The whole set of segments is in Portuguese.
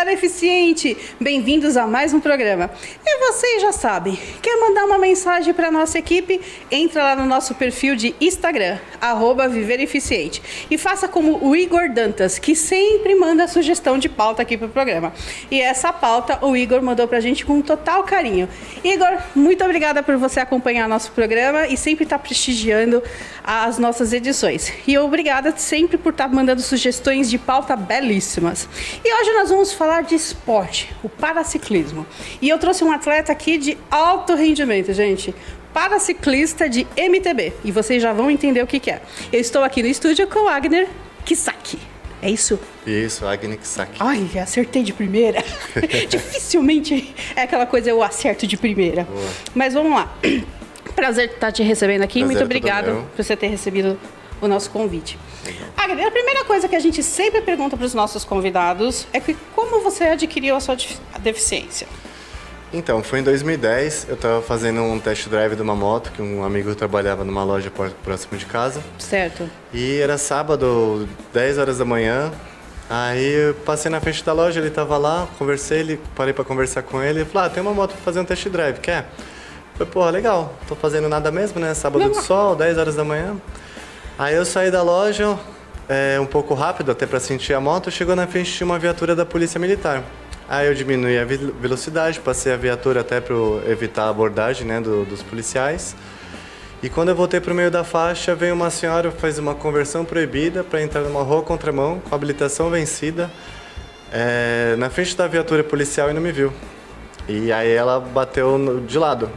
galera eficiente! Bem-vindos a mais um programa. E vocês já sabem, quer mandar uma mensagem para nossa equipe? Entra lá no nosso perfil de Instagram, @ViverEficiente. E faça como o Igor Dantas, que sempre manda sugestão de pauta aqui para o programa. E essa pauta o Igor mandou para a gente com total carinho. Igor, muito obrigada por você acompanhar nosso programa e sempre estar prestigiando as nossas edições. E obrigada sempre por estar mandando sugestões de pauta belíssimas. E hoje nós vamos falar de esporte, o paraciclismo. E eu trouxe um atleta aqui de alto rendimento, gente. Paraciclista de MTB. E vocês já vão entender o que é. Eu estou aqui no estúdio com o Agner Kisaki. É isso? Isso, Agner Kisaki. Ai, acertei de primeira. Dificilmente é aquela coisa eu acerto de primeira. Boa. Mas vamos lá. Prazer estar te recebendo aqui. Prazer Muito obrigada por você ter recebido o nosso convite. Agner, a primeira coisa que a gente sempre pergunta para os nossos convidados é como você adquiriu a sua deficiência? Então, foi em 2010, eu estava fazendo um test drive de uma moto, que um amigo trabalhava numa loja próximo de casa. Certo. E era sábado, 10 horas da manhã. Aí eu passei na frente da loja, ele estava lá, parei para conversar com ele. Ele falou, tem uma moto para fazer um test drive, quer? Eu falei, pô, legal, tô fazendo nada mesmo, né? Sábado de sol, 10 horas da manhã. Aí eu saí da loja, um pouco rápido, até para sentir a moto, chegou na frente de uma viatura da Polícia Militar. Aí eu diminuí a velocidade, passei a viatura até para evitar a abordagem, né, dos policiais. E quando eu voltei para o meio da faixa, veio uma senhora, fez uma conversão proibida para entrar numa rua contramão, com habilitação vencida, na frente da viatura policial e não me viu. E aí ela bateu de lado.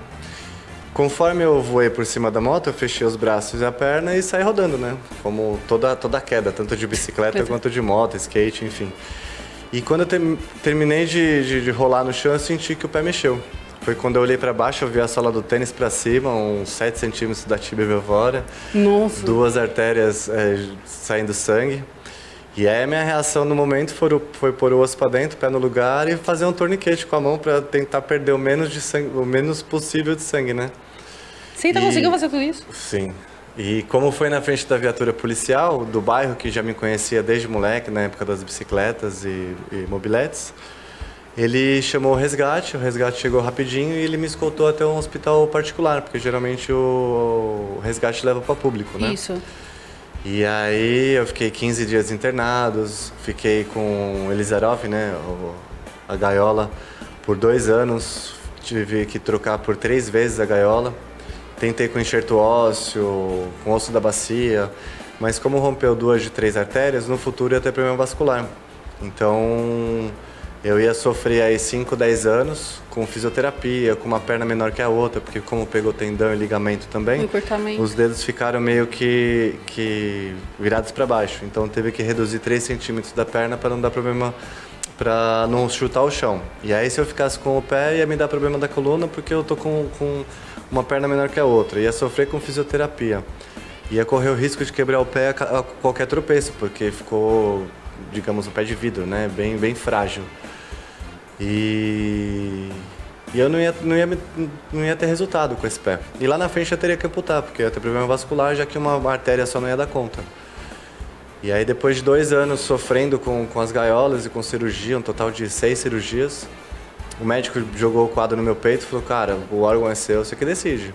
Conforme eu voei por cima da moto, eu fechei os braços e a perna e saí rodando, né? Como toda queda, tanto de bicicleta quanto de moto, skate, enfim. E quando eu terminei de rolar no chão, eu senti que o pé mexeu. Foi quando eu olhei para baixo, eu vi a sola do tênis para cima, uns 7 centímetros da tíbia pra fora. Nossa! 2 artérias saindo sangue. E aí a minha reação no momento foi pôr o osso para dentro, pé no lugar e fazer um torniquete com a mão para tentar perder o menos possível de sangue, né? Você ainda conseguiu fazer tudo isso? Sim. E como foi na frente da viatura policial, do bairro, que já me conhecia desde moleque, na época das bicicletas e mobiletes, ele chamou o resgate chegou rapidinho e ele me escoltou até um hospital particular, porque geralmente o resgate leva para público, né? Isso. E aí eu fiquei 15 dias internados, fiquei com Elisarov, né, a gaiola, por 2 anos, tive que trocar por 3 vezes a gaiola. Tentei com enxerto ósseo, com osso da bacia, mas como rompeu 2 de 3 artérias, no futuro ia ter problema vascular. Então eu ia sofrer aí 5, 10 anos com fisioterapia, com uma perna menor que a outra, porque como pegou tendão e ligamento também, os dedos ficaram meio que virados para baixo. Então teve que reduzir 3 centímetros da perna para não dar problema, para não chutar o chão. E aí se eu ficasse com o pé ia me dar problema da coluna, porque eu tô com uma perna menor que a outra, ia sofrer com fisioterapia, ia correr o risco de quebrar o pé a qualquer tropeço, porque ficou, digamos, um pé de vidro, né, bem frágil. E eu não ia ter resultado com esse pé. E lá na frente eu teria que amputar, porque ia ter problema vascular, já que uma artéria só não ia dar conta. E aí depois de 2 anos sofrendo com as gaiolas e com cirurgia, um total de 6 cirurgias, o médico jogou o quadro no meu peito e falou, cara, o órgão é seu, você que decide.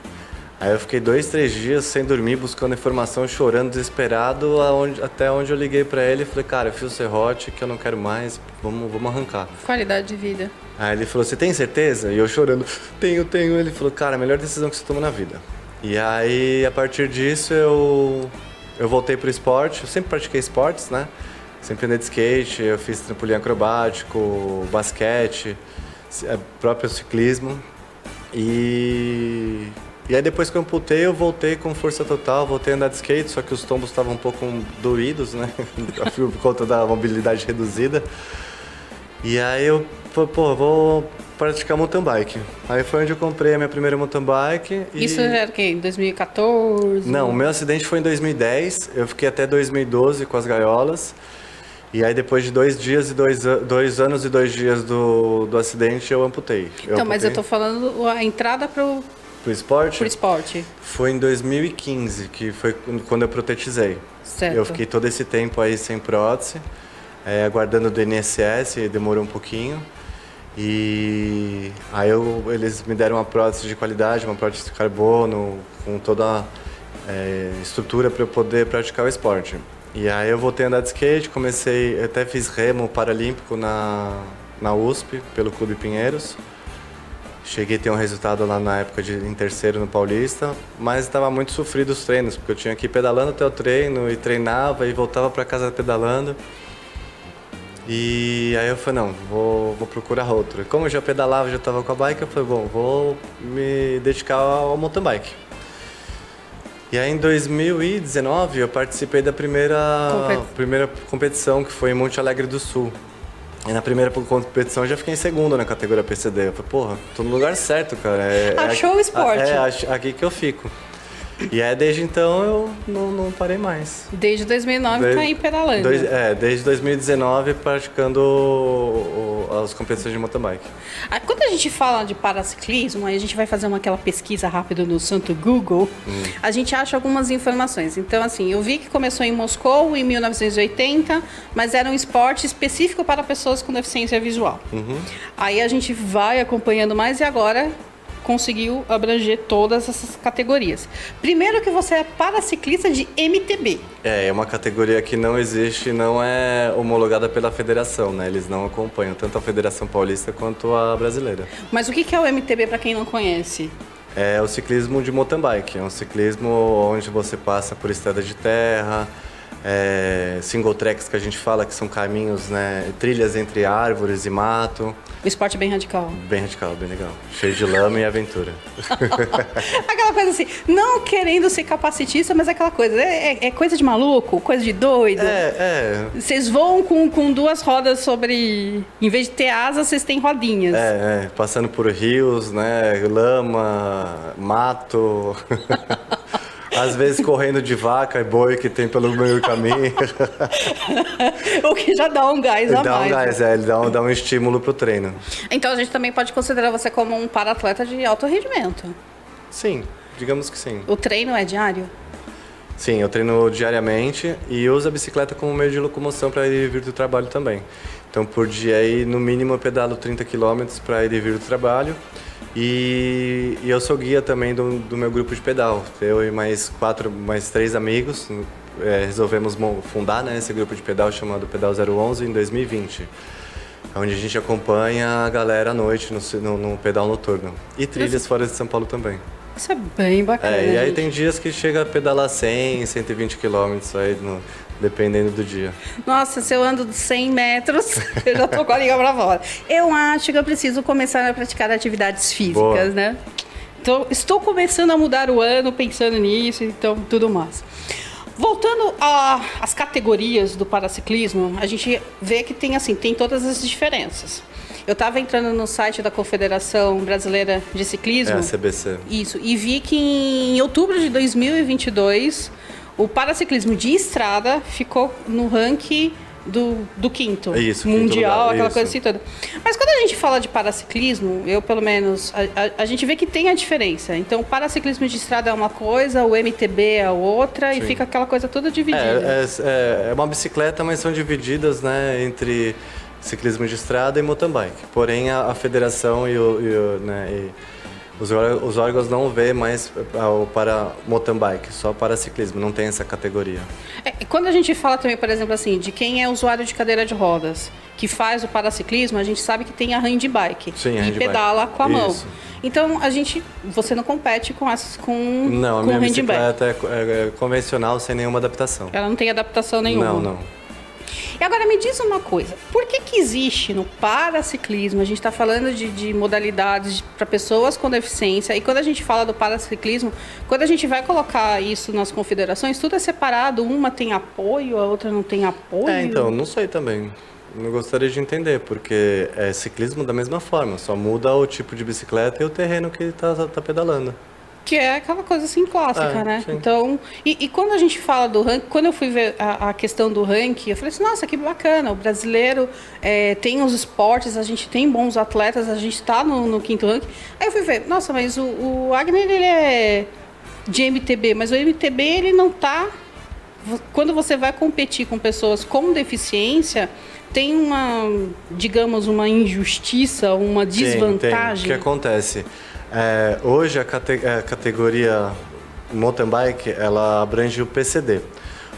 Aí eu fiquei 2, 3 dias sem dormir, buscando informação, chorando, desesperado, até onde eu liguei pra ele e falei, cara, eu fiz o serrote, que eu não quero mais, vamos arrancar. Qualidade de vida. Aí ele falou, você tem certeza? E eu chorando, tenho. Ele falou, cara, a melhor decisão que você toma na vida. E aí, a partir disso, eu voltei pro esporte, eu sempre pratiquei esportes, né? Sempre andei de skate, eu fiz trampolim acrobático, basquete, próprio ciclismo. E aí depois que eu amputei, eu voltei com força total, voltei a andar de skate, só que os tombos estavam um pouco doídos, né? Por conta da mobilidade reduzida. E aí eu falei, vou praticar mountain bike. Aí foi onde eu comprei a minha primeira mountain bike. Isso era o quê? Em 2014? Não, o meu acidente foi em 2010, eu fiquei até 2012 com as gaiolas. E aí depois de 2 anos e 2 dias do acidente, eu amputei. Mas eu tô falando a entrada pro esporte? Pro esporte. Foi em 2015, que foi quando eu protetizei. Certo. Eu fiquei todo esse tempo aí sem prótese. aguardando do INSS, demorou um pouquinho. E aí eles me deram uma prótese de qualidade, uma prótese de carbono, com toda a estrutura para eu poder praticar o esporte. E aí eu voltei a andar de skate, até fiz remo paralímpico na USP, pelo Clube Pinheiros. Cheguei a ter um resultado lá na época em terceiro no Paulista, mas estava muito sofrido os treinos, porque eu tinha que ir pedalando até o treino e treinava e voltava para casa pedalando. E aí eu falei, não, vou procurar outro. E como eu já pedalava, já estava com a bike, eu falei, bom, vou me dedicar ao mountain bike. E aí em 2019 eu participei da primeira competição, que foi em Monte Alegre do Sul. E na primeira competição eu já fiquei em segundo na categoria PCD. Eu falei, porra, tô no lugar certo, cara. Achou o esporte. Aqui que eu fico. E aí desde então eu não parei mais. Desde 2009 tá aí pedalando. Desde 2019 praticando as competições de mountain bike. Quando a gente fala de paraciclismo, aí a gente vai fazer aquela pesquisa rápida no santo Google, a gente acha algumas informações. Então, assim, eu vi que começou em Moscou em 1980, mas era um esporte específico para pessoas com deficiência visual. Aí a gente vai acompanhando mais e agora conseguiu abranger todas essas categorias. Primeiro que você é paraciclista de MTB. É uma categoria que não existe, não é homologada pela federação, né? Eles não acompanham tanto a Federação Paulista quanto a brasileira. Mas o que é o MTB para quem não conhece? É o ciclismo de mountain bike, é um ciclismo onde você passa por estrada de terra, single tracks que a gente fala, que são caminhos, né, trilhas entre árvores e mato. O esporte bem radical. Bem radical, bem legal. Cheio de lama e aventura. Aquela coisa assim, não querendo ser capacitista, mas aquela coisa, é coisa de maluco, coisa de doido. Vocês voam com duas rodas sobre... Em vez de ter asas, vocês têm rodinhas. Passando por rios, né, lama, mato... Às vezes correndo de vaca e boi que tem pelo meio do caminho. O que já dá um gás a mais. Dá um gás, ele dá um estímulo pro treino. Então a gente também pode considerar você como um para-atleta de alto rendimento. Sim, digamos que sim. O treino é diário? Sim, eu treino diariamente e uso a bicicleta como meio de locomoção para ir e vir do trabalho também. Então por dia aí, no mínimo eu pedalo 30 km para ir e vir do trabalho. E eu sou guia também do meu grupo de pedal. Eu e mais 3 amigos resolvemos fundar, né, esse grupo de pedal chamado Pedal 011 em 2020. Onde a gente acompanha a galera à noite no pedal noturno. E trilhas fora de São Paulo também. Isso é bem bacana. E aí tem dias que chega a pedalar 100, 120 quilômetros aí, dependendo do dia. Nossa, se eu ando de 100 metros, eu já tô com a língua pra fora. Eu acho que eu preciso começar a praticar atividades físicas, Boa. Né? Então, estou começando a mudar o ano pensando nisso, então tudo mais. Voltando às categorias do paraciclismo, a gente vê que tem todas as diferenças. Eu estava entrando no site da Confederação Brasileira de Ciclismo. A CBC. Isso, e vi que em outubro de 2022, o paraciclismo de estrada ficou no ranking do quinto. Isso, mundial, quinto lugar, aquela isso. coisa assim toda. Mas quando a gente fala de paraciclismo, eu pelo menos, a gente vê que tem a diferença. Então, o paraciclismo de estrada é uma coisa, o MTB é outra, e fica aquela coisa toda dividida. É uma bicicleta, mas são divididas, né, entre ciclismo de estrada e mountain bike. Porém, a federação e os órgãos não vê mais para mountain bike, só para ciclismo, não tem essa categoria. Quando a gente fala também, por exemplo, assim, de quem é usuário de cadeira de rodas, que faz o paraciclismo, a gente sabe que tem a handbike. Sim, a e handbike. pedala com a mão. Isso. Então, você não compete com Não, a minha handbike. bicicleta é convencional, sem nenhuma adaptação. Ela não tem adaptação nenhuma. Não. E agora me diz uma coisa, por que existe no paraciclismo, a gente está falando de modalidades para pessoas com deficiência, e quando a gente fala do paraciclismo, quando a gente vai colocar isso nas confederações, tudo é separado, uma tem apoio, a outra não tem apoio? Então, não sei também. Não gostaria de entender, porque é ciclismo da mesma forma, só muda o tipo de bicicleta e o terreno que tá pedalando. Que é aquela coisa assim clássica, né? Sim. Então, e quando a gente fala do ranking, quando eu fui ver a questão do ranking, eu falei assim, nossa, que bacana, o brasileiro tem os esportes, a gente tem bons atletas, a gente está no quinto ranking. Aí eu fui ver, nossa, mas o Agner, ele é de MTB, mas o MTB, ele não tá... Quando você vai competir com pessoas com deficiência, tem uma, digamos, uma injustiça, uma desvantagem? Tem. O que acontece? Hoje a categoria mountain bike, ela abrange o PCD.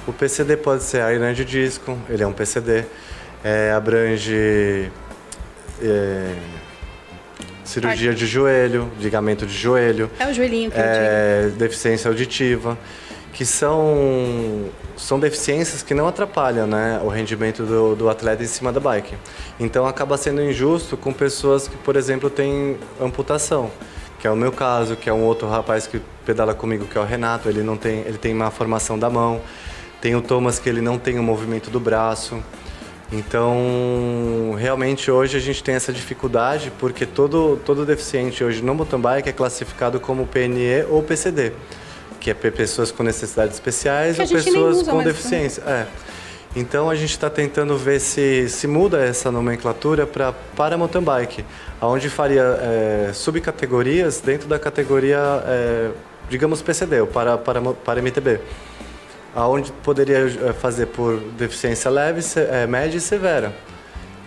O PCD pode ser hernia de disco, ele é um PCD, abrange cirurgia de joelho, ligamento de joelho. É o joelhinho que eu digo. Deficiência auditiva, que são deficiências que não atrapalham, né, o rendimento do atleta em cima da bike. Então acaba sendo injusto com pessoas que, por exemplo, têm amputação, que é o meu caso, que é um outro rapaz que pedala comigo, que é o Renato, ele tem uma formação da mão. Tem o Thomas, que ele não tem o movimento do braço. Então, realmente hoje a gente tem essa dificuldade porque todo deficiente hoje no mountain bike é classificado como PNE ou PCD, que é pessoas com necessidades especiais ou pessoas com deficiência. Então a gente está tentando ver se muda essa nomenclatura para mountain bike, onde faria subcategorias dentro da categoria, digamos, PCD, ou para MTB. Onde poderia fazer por deficiência leve, média e severa,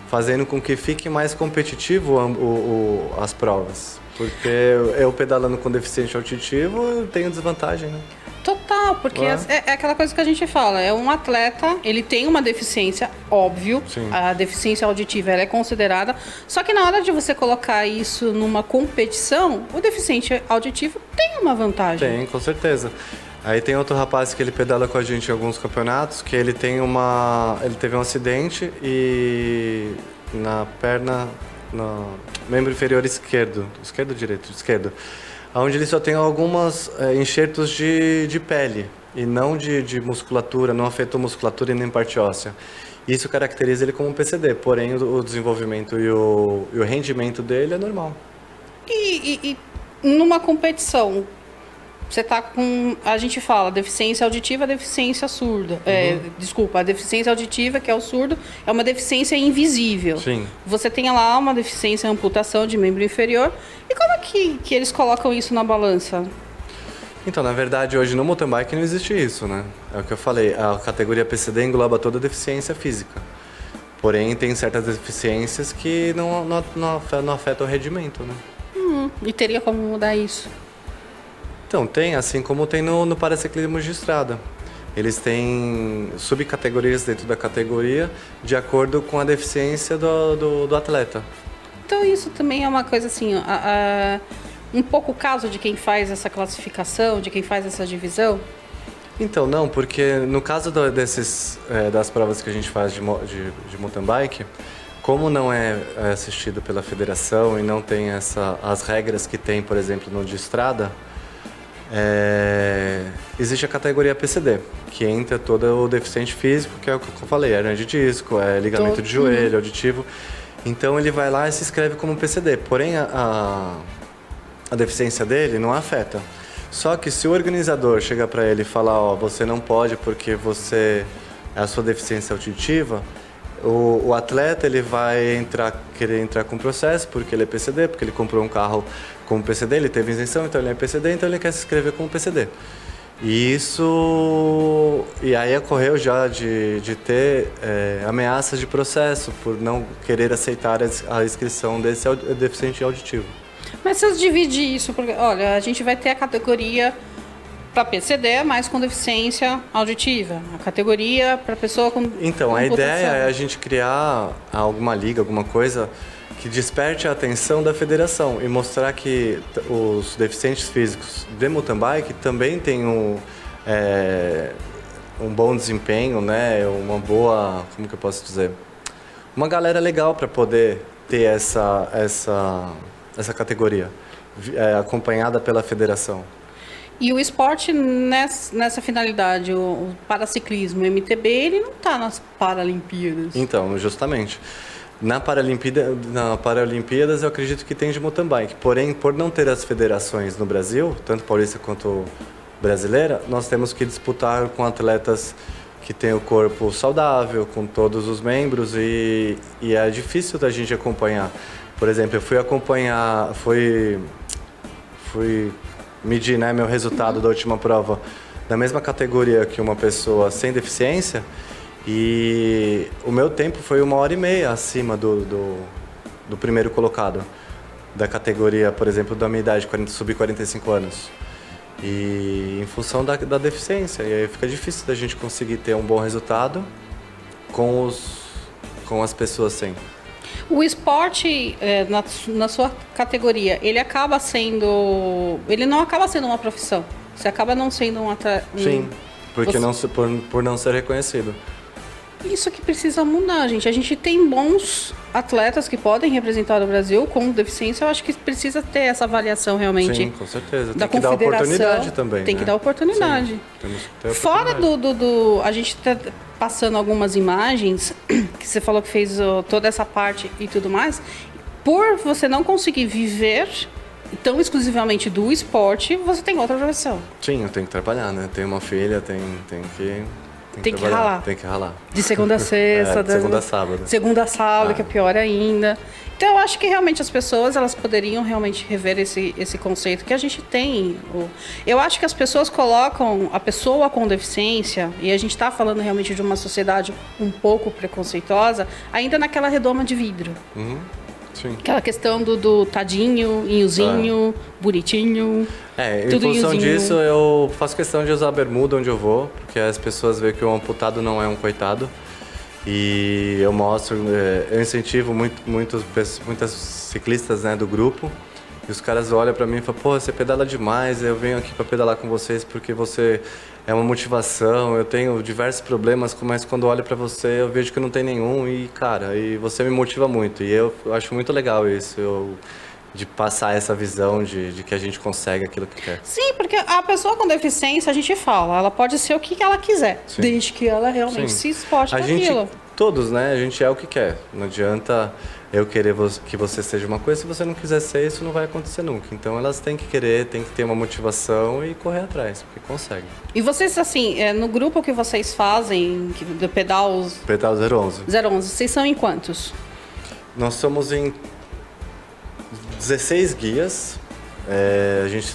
fazendo com que fique mais competitivo as provas. Porque eu pedalando com deficiente auditivo, eu tenho desvantagem, né? Total, porque é aquela coisa que a gente fala, é um atleta, ele tem uma deficiência, óbvio, Sim. A deficiência auditiva ela é considerada, só que na hora de você colocar isso numa competição, o deficiente auditivo tem uma vantagem. Tem, com certeza. Aí tem outro rapaz que ele pedala com a gente em alguns campeonatos, que ele teve um acidente e na perna, no membro inferior esquerdo, onde ele só tem alguns enxertos de pele e não de musculatura, não afetou musculatura e nem parte óssea. Isso caracteriza ele como um PCD, porém o desenvolvimento e o rendimento dele é normal. E numa competição, você tá com, a gente fala, deficiência auditiva, deficiência surda. Desculpa, a deficiência auditiva, que é o surdo, é uma deficiência invisível. Sim. Você tem lá uma deficiência, amputação de membro inferior. E como é que eles colocam isso na balança? Então, na verdade, hoje no mountain bike não existe isso, né? É o que eu falei, a categoria PCD engloba toda a deficiência física. Porém, tem certas deficiências que não afetam o rendimento, né? E teria como mudar isso? Então, tem, assim como tem no paraciclismo de estrada. Eles têm subcategorias dentro da categoria de acordo com a deficiência do atleta. Então, isso também é uma coisa assim, um pouco o caso de quem faz essa classificação, de quem faz essa divisão? Então, não, porque no caso das provas que a gente faz de mountain bike, como não é assistido pela federação e não tem as regras que tem, por exemplo, no de estrada, existe a categoria PCD, que entra todo o deficiente físico, que é o que eu falei, hernia de disco, ligamento de joelho, auditivo. Então ele vai lá e se inscreve como PCD, porém a deficiência dele não afeta. Só que se o organizador chegar para ele e falar, você não pode porque a sua deficiência auditiva, o atleta ele vai querer entrar com processo porque ele é PCD, porque ele comprou um carro como PCD, ele teve isenção, então ele é PCD, então ele quer se inscrever como PCD. E aí ocorreu já de ter ameaças de processo por não querer aceitar a inscrição desse deficiente auditivo. Mas se eu dividir isso, porque, olha, a gente vai ter a categoria para PCD, mas com deficiência auditiva. A categoria para pessoa com Então, a ideia é a gente criar alguma liga, alguma coisa que desperte a atenção da federação e mostrar que os deficientes físicos de mountain bike também têm um bom desempenho, né? Uma boa, como que eu posso dizer? Uma galera legal para poder ter essa categoria acompanhada pela federação. E o esporte nessa finalidade, o paraciclismo, o MTB, ele não está nas Paralimpíadas. Então, justamente. Nas Paralimpíadas eu acredito que tem de mountain bike. Porém, por não ter as federações no Brasil, tanto paulista quanto brasileira, nós temos que disputar com atletas que têm o corpo saudável, com todos os membros, e é difícil da gente acompanhar. Por exemplo, eu fui medir, né, meu resultado da última prova na mesma categoria que uma pessoa sem deficiência E o meu tempo foi 1h30 acima do primeiro colocado. Da categoria, por exemplo, da minha idade, sub-45 anos. E em função da deficiência. E aí fica difícil da gente conseguir ter um bom resultado com as pessoas sem. O esporte, na sua categoria, ele não acaba sendo uma profissão. Você acaba não sendo um atleta. Sim, porque por não ser reconhecido. Isso que precisa mudar, gente. A gente tem bons atletas que podem representar o Brasil com deficiência. Eu acho que precisa ter essa avaliação realmente. Sim, com certeza. Da Tem que dar oportunidade também. Tem que dar oportunidade. Sim, temos que ter Fora oportunidade. a gente está passando algumas imagens que você falou que fez toda essa parte e tudo mais. Por você não conseguir viver tão exclusivamente do esporte, você tem outra profissão. Sim, eu tenho que trabalhar, né? Tenho uma filha, tem que ralar. Tem que ralar. De segunda a sexta. De segunda a sábado. Segunda a sábado, que é pior ainda. Então, eu acho que realmente as pessoas, elas poderiam realmente rever esse conceito que a gente tem. Eu acho que as pessoas colocam a pessoa com deficiência, e a gente está falando realmente de uma sociedade um pouco preconceituosa, ainda naquela redoma de vidro. Uhum. Sim. Aquela questão do tadinho, inhozinho, bonitinho. Em tudo função inhozinho. disso, eu faço questão de usar bermuda onde eu vou, porque as pessoas veem que o amputado não é um coitado. E eu mostro, eu incentivo muitas ciclistas, né, do grupo. E os caras olham pra mim e falam, pô, você pedala demais, eu venho aqui pra pedalar com vocês porque você é uma motivação, eu tenho diversos problemas, mas quando olho pra você eu vejo que não tem nenhum e, cara, e você me motiva muito. E eu acho muito legal isso, de passar essa visão de que a gente consegue aquilo que quer. Sim, porque a pessoa com deficiência, a gente fala, ela pode ser o que ela quiser, Sim. desde que ela realmente se esforce para aquilo. Todos, né? A gente é o que quer. Não adianta eu querer que você seja uma coisa, se você não quiser ser, isso não vai acontecer nunca. Então elas têm que querer, têm que ter uma motivação e correr atrás, porque conseguem. E vocês, assim, no grupo que vocês fazem, do Pedal 011. 011, vocês são em quantos? Nós somos em 16 guias. A gente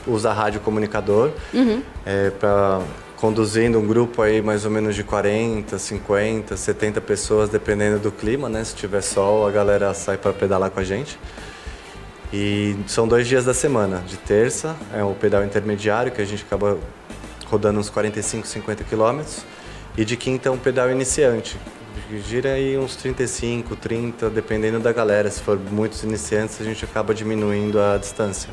usa rádio comunicador conduzindo um grupo aí mais ou menos de 40, 50, 70 pessoas, dependendo do clima, né? Se tiver sol, a galera sai para pedalar com a gente. E são 2 dias da semana. De terça é o pedal intermediário, que a gente acaba rodando uns 45, 50 quilômetros. E de quinta é um pedal iniciante. Gira aí uns 35, 30, dependendo da galera. Se for muitos iniciantes, a gente acaba diminuindo a distância.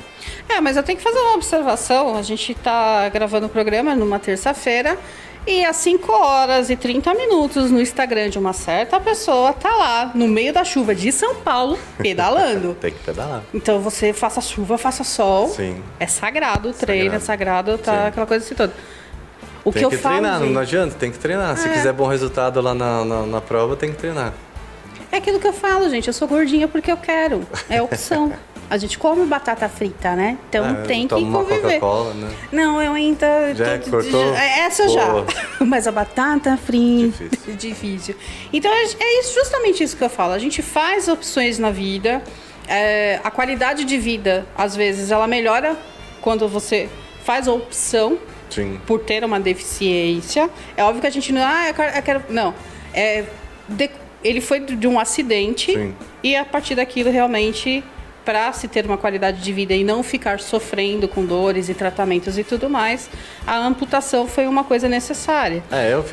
Mas eu tenho que fazer uma observação. A gente está gravando o programa numa terça-feira e às 5h30 no Instagram de uma certa pessoa tá lá, no meio da chuva de São Paulo, pedalando. Tem que pedalar. Então você faça chuva, faça sol. Sim. É sagrado o treino, é sagrado, tá? Sim. Aquela coisa assim toda. O tem que eu que falo, treinar, gente, não adianta, tem que treinar. Se quiser bom resultado lá na prova, tem que treinar. é aquilo que eu falo, gente. Eu sou gordinha porque eu quero. É opção. A gente come batata frita, né? Então tem que toma conviver. uma Coca-Cola, né? Não, eu ainda... Cortou? Essa Boa. já. Mas a batata frita... Difícil. Difícil. Então é justamente isso que eu falo. A gente faz opções na vida. A qualidade de vida, às vezes, ela melhora quando você faz a opção. Sim. Por ter uma deficiência. É óbvio que a gente não... eu quero... Não. Ele foi de um acidente. Sim. E a partir daquilo, realmente, para se ter uma qualidade de vida e não ficar sofrendo com dores e tratamentos e tudo mais, a amputação foi uma coisa necessária.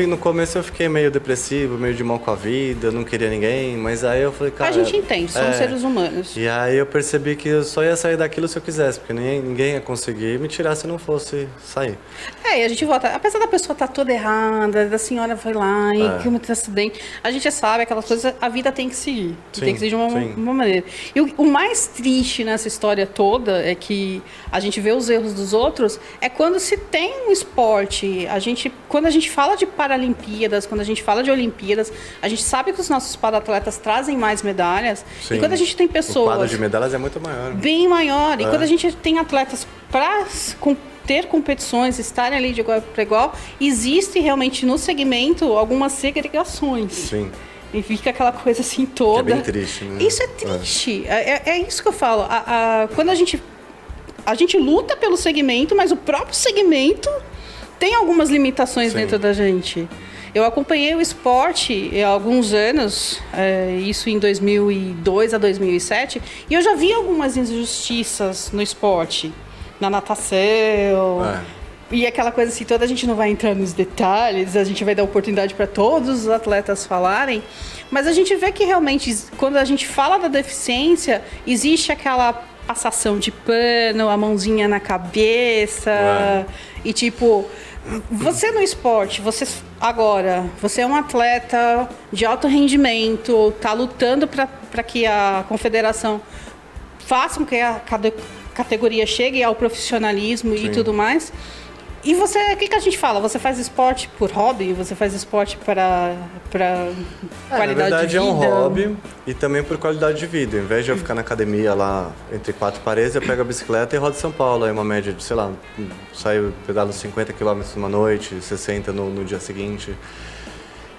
No começo eu fiquei meio depressivo, meio de mal com a vida, não queria ninguém, mas aí eu falei, cara... A gente entende, somos seres humanos. E aí eu percebi que eu só ia sair daquilo se eu quisesse, porque ninguém ia conseguir me tirar se não fosse sair. E a gente volta, apesar da pessoa estar toda errada, da senhora foi lá e cometeu acidente, a gente sabe aquelas coisas, a vida tem que seguir. Sim, tem que seguir de uma maneira. E o mais triste nessa história toda é que a gente vê os erros dos outros, é quando se tem um esporte. Quando a gente fala de Paralimpíadas, quando a gente fala de Olimpíadas, a gente sabe que os nossos paratletas trazem mais medalhas. Sim. E quando a gente tem pessoas... O quadro de medalhas é muito maior. Bem maior. E quando a gente tem atletas para ter competições, estarem ali de igual para igual, existe realmente no segmento algumas segregações. Sim. E fica aquela coisa assim toda. Que é bem triste, né? Isso é triste. É isso que eu falo. Quando a gente luta pelo segmento, mas o próprio segmento tem algumas limitações dentro da gente. Eu acompanhei o esporte há alguns anos, isso em 2002 a 2007, e eu já vi algumas injustiças no esporte, na natação. E aquela coisa assim, toda a gente não vai entrar nos detalhes, a gente vai dar oportunidade para todos os atletas falarem, mas a gente vê que realmente, quando a gente fala da deficiência, existe aquela passação de pano, a mãozinha na cabeça, e tipo, você no esporte, você é um atleta de alto rendimento, tá lutando para que a confederação faça com que a categoria chegue ao profissionalismo e tudo mais. E você, o que a gente fala? Você faz esporte por hobby? Você faz esporte para qualidade de vida? Na verdade é um hobby e também por qualidade de vida. Em vez de eu ficar na academia lá entre quatro paredes, eu pego a bicicleta e rodo São Paulo. Aí uma média de, sei lá, saio pedalo 50 km numa noite, 60 no dia seguinte.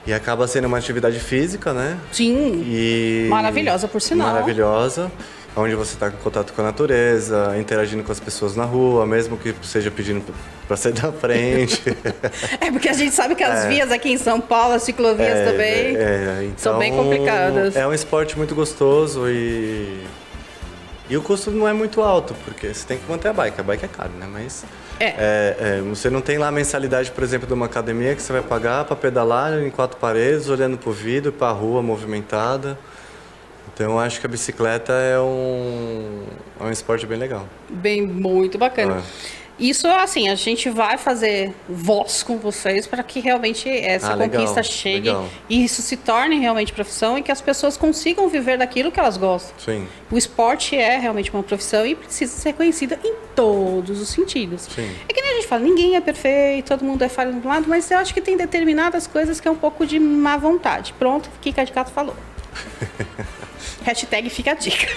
E acaba sendo uma atividade física, né? Sim, maravilhosa por sinal. Maravilhosa. Onde você está em contato com a natureza, interagindo com as pessoas na rua, mesmo que seja pedindo para sair da frente. Porque a gente sabe que as vias aqui em São Paulo, as ciclovias também, então, são bem complicadas. É um esporte muito gostoso e o custo não é muito alto, porque você tem que manter a bike é caro, né? Mas você não tem lá a mensalidade, por exemplo, de uma academia que você vai pagar para pedalar em quatro paredes, olhando para o vidro, para a rua movimentada. Então, eu acho que a bicicleta é um esporte bem legal. Muito bacana. Isso, assim, a gente vai fazer voz com vocês para que realmente essa conquista chegue e isso se torne realmente profissão e que as pessoas consigam viver daquilo que elas gostam. Sim. O esporte é realmente uma profissão e precisa ser conhecida em todos os sentidos. Sim. É que nem a gente fala, ninguém é perfeito, todo mundo é falho do lado, mas eu acho que tem determinadas coisas que é um pouco de má vontade. Pronto, o que a Cato falou. Hashtag fica a dica.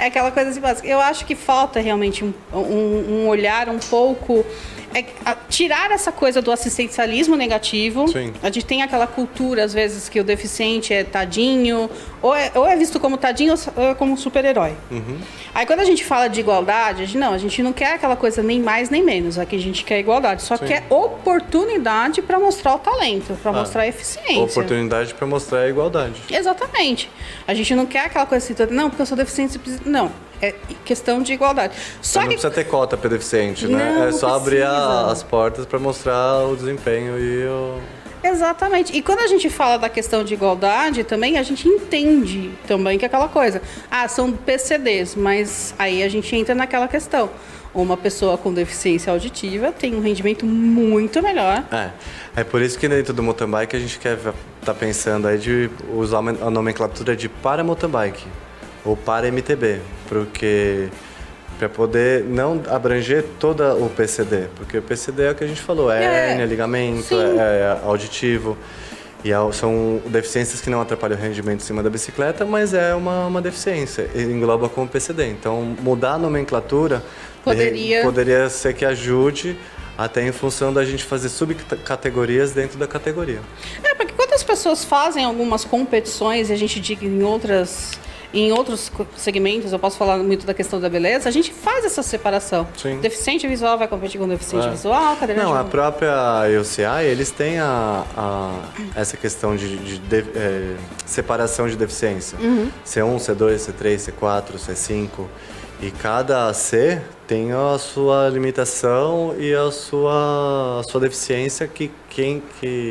É aquela coisa assim básica. Eu acho que falta realmente um olhar um pouco... tirar essa coisa do assistencialismo negativo. Sim. A gente tem aquela cultura, às vezes, que o deficiente é tadinho, ou é visto como tadinho ou é como super-herói. Uhum. Aí quando a gente fala de igualdade, a gente não quer aquela coisa nem mais nem menos. Aqui a gente quer igualdade, só quer oportunidade para mostrar o talento, para mostrar a eficiência. Oportunidade para mostrar a igualdade. Exatamente. A gente não quer aquela coisa assim, não, porque eu sou deficiente, não. É questão de igualdade. Só não precisa ter cota para deficiente, né? Não, é só abrir precisa. as portas para mostrar o desempenho e o... Exatamente. E quando a gente fala da questão de igualdade, também a gente entende também que é aquela coisa. São PCDs, mas aí a gente entra naquela questão. Uma pessoa com deficiência auditiva tem um rendimento muito melhor. É por isso que dentro do mountain bike a gente tá pensando aí de usar a nomenclatura de para mountain bike ou para MTB, porque para poder não abranger toda o PCD, porque o PCD é o que a gente falou, hérnia, ligamento, é auditivo, e são deficiências que não atrapalham o rendimento em cima da bicicleta, mas é uma deficiência, e engloba como PCD. Então, mudar a nomenclatura poderia ser que ajude até em função da gente fazer subcategorias dentro da categoria. Porque quando as pessoas fazem algumas competições, e a gente diga em outros segmentos, eu posso falar muito da questão da beleza, a gente faz essa separação. Sim. Deficiente visual vai competir com deficiente visual, cadeirante... Não, a própria UCI, eles têm essa questão de separação de deficiência. Uhum. C1, C2, C3, C4, C5. E cada C tem a sua limitação e a sua deficiência que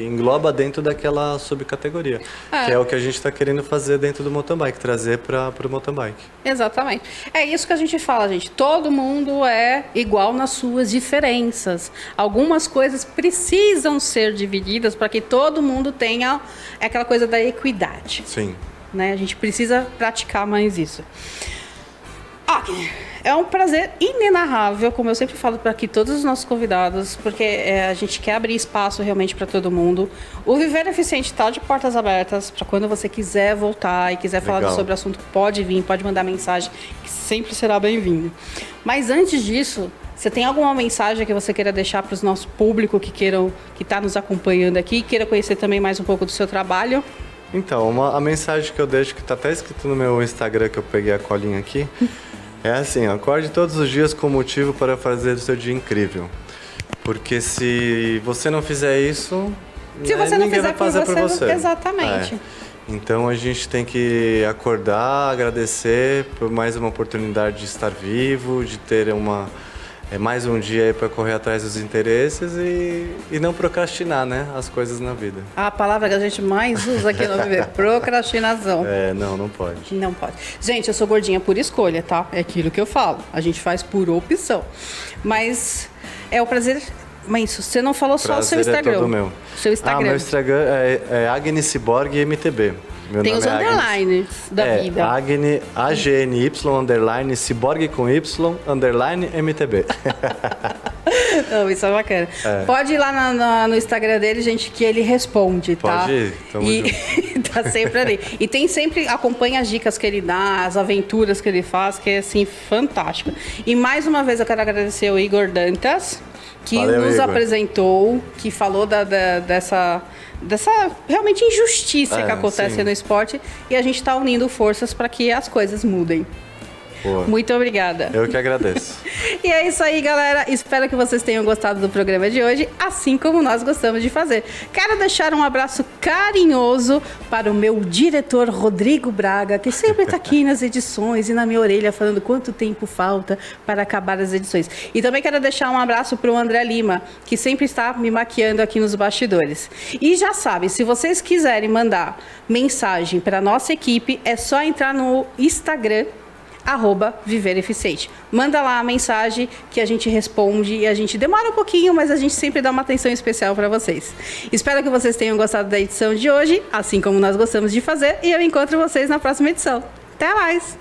engloba dentro daquela subcategoria. Que é o que a gente está querendo fazer dentro do mountain bike, trazer para o mountain bike. Exatamente. É isso que a gente fala, gente. Todo mundo é igual nas suas diferenças. Algumas coisas precisam ser divididas para que todo mundo tenha aquela coisa da equidade. Sim. Né? A gente precisa praticar mais isso. É um prazer inenarrável, como eu sempre falo para aqui todos os nossos convidados, porque a gente quer abrir espaço realmente para todo mundo. O Viver Eficiente está de portas abertas para quando você quiser voltar e quiser falar sobre o assunto, pode vir, pode mandar mensagem, que sempre será bem-vindo. Mas antes disso, você tem alguma mensagem que você queira deixar para o nosso público que está nos acompanhando aqui, queira conhecer também mais um pouco do seu trabalho? Então, a mensagem que eu deixo, que está até escrito no meu Instagram, que eu peguei a colinha aqui, é assim: acorde todos os dias com motivo para fazer o seu dia incrível. Porque se você não fizer isso, Se você não ninguém fizer vai fazer por você. Exatamente. Então a gente tem que acordar, agradecer por mais uma oportunidade de estar vivo, de ter mais um dia aí para correr atrás dos interesses e não procrastinar, né, as coisas na vida. A palavra que a gente mais usa aqui no Viver, procrastinação. Não pode. Não pode. Gente, eu sou gordinha por escolha, tá? É aquilo que eu falo. A gente faz por opção. Mas é o prazer... Mas você não falou só o seu Instagram. É todo meu. Seu Instagram. Meu Instagram é Agni Cyborg MTB. Meu Tem nome os é Agni. underlines da vida. Agni, AGNY, underline, Cyborg com Y, underline, MTB. Não, isso é bacana. Pode ir lá no Instagram dele, gente, que ele responde, tá? Pode ir, tamo junto. Tá sempre ali. E tem sempre, acompanha as dicas que ele dá, as aventuras que ele faz, que é, assim, fantástico. E mais uma vez eu quero agradecer o Igor Dantas, que Valeu, nos Igor. apresentou, que falou dessa realmente injustiça que acontece sim. no esporte, e a gente está unindo forças para que as coisas mudem. Boa. Muito obrigada. Eu que agradeço. E é isso aí, galera. Espero que vocês tenham gostado do programa de hoje, assim como nós gostamos de fazer. Quero deixar um abraço carinhoso para o meu diretor Rodrigo Braga, que sempre está aqui nas edições e na minha orelha falando quanto tempo falta para acabar as edições. E também quero deixar um abraço para o André Lima, que sempre está me maquiando aqui nos bastidores. E já sabe, se vocês quiserem mandar mensagem para a nossa equipe, é só entrar no Instagram, @ViverEficiente. Manda lá a mensagem que a gente responde e a gente demora um pouquinho, mas a gente sempre dá uma atenção especial para vocês. Espero que vocês tenham gostado da edição de hoje, assim como nós gostamos de fazer, e eu encontro vocês na próxima edição. Até mais!